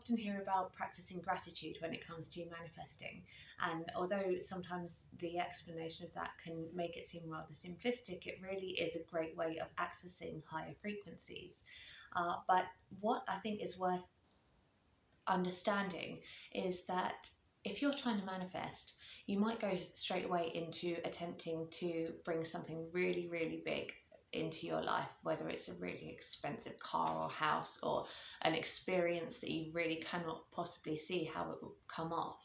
often hear about practicing gratitude when it comes to manifesting, and although sometimes the explanation of that can make it seem rather simplistic, it really is a great way of accessing higher frequencies. But what I think is worth understanding is that if you're trying to manifest, you might go straight away into attempting to bring something really, really big into your life, whether it's a really expensive car or house or an experience that you really cannot possibly see how it will come off.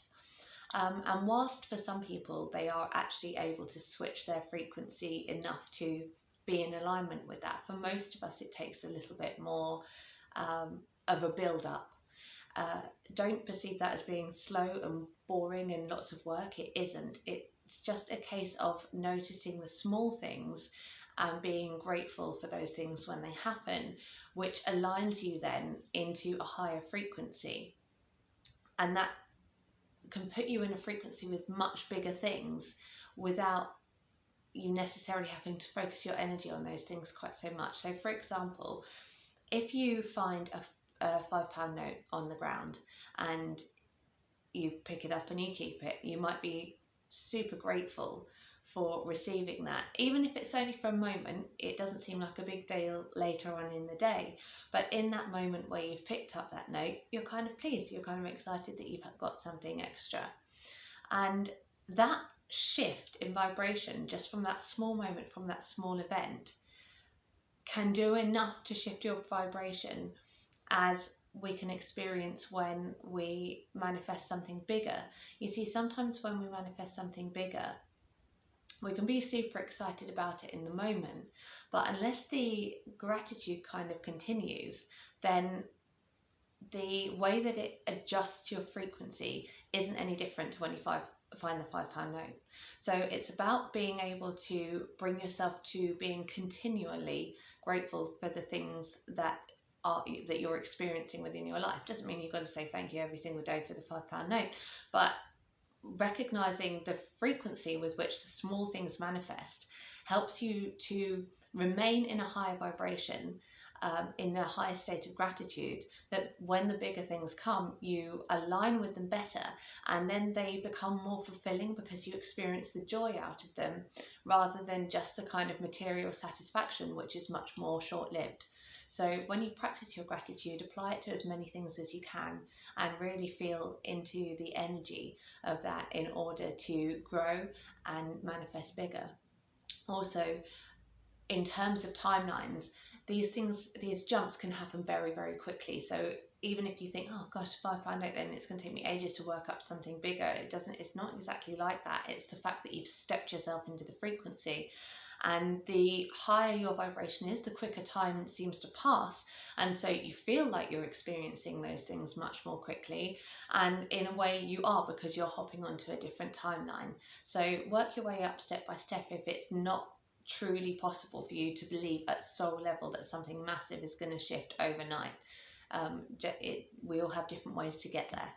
And whilst for some people they are actually able to switch their frequency enough to be in alignment with that, for most of us it takes a little bit more of a build up. Don't perceive that as being slow and boring and lots of work. It isn't. It's just a case of noticing the small things and being grateful for those things when they happen, which aligns you then into a higher frequency. And that can put you in a frequency with much bigger things without you necessarily having to focus your energy on those things quite so much. So, for example, if you find a £5 note on the ground and you pick it up and you keep it, you might be super grateful for receiving that. Even if it's only for a moment, it doesn't seem like a big deal later on in the day. But in that moment where you've picked up that note, you're kind of pleased, you're kind of excited that you've got something extra. And that shift in vibration, just from that small moment, from that small event, can do enough to shift your vibration as we can experience when we manifest something bigger. You see, sometimes when we manifest something bigger, we can be super excited about it in the moment, but unless the gratitude kind of continues, then the way that it adjusts your frequency isn't any different to when you find the £5 note. So it's about being able to bring yourself to being continually grateful for the things that you're experiencing within your life. Doesn't mean you've got to say thank you every single day for the £5 note, but recognizing the frequency with which the small things manifest helps you to remain in a higher vibration, in a higher state of gratitude, that when the bigger things come, you align with them better, and then they become more fulfilling because you experience the joy out of them rather than just the kind of material satisfaction, which is much more short-lived. So when you practice your gratitude, apply it to as many things as you can and really feel into the energy of that in order to grow and manifest bigger. Also, in terms of timelines, these jumps can happen very, very quickly. So even if you think, oh gosh, if I find out then it's going to take me ages to work up something bigger, it's not exactly like that. It's the fact that you've stepped yourself into the frequency. And the higher your vibration is, the quicker time seems to pass. And so you feel like you're experiencing those things much more quickly. And in a way you are, because you're hopping onto a different timeline. So work your way up step by step if it's not truly possible for you to believe at soul level that something massive is going to shift overnight. We all have different ways to get there.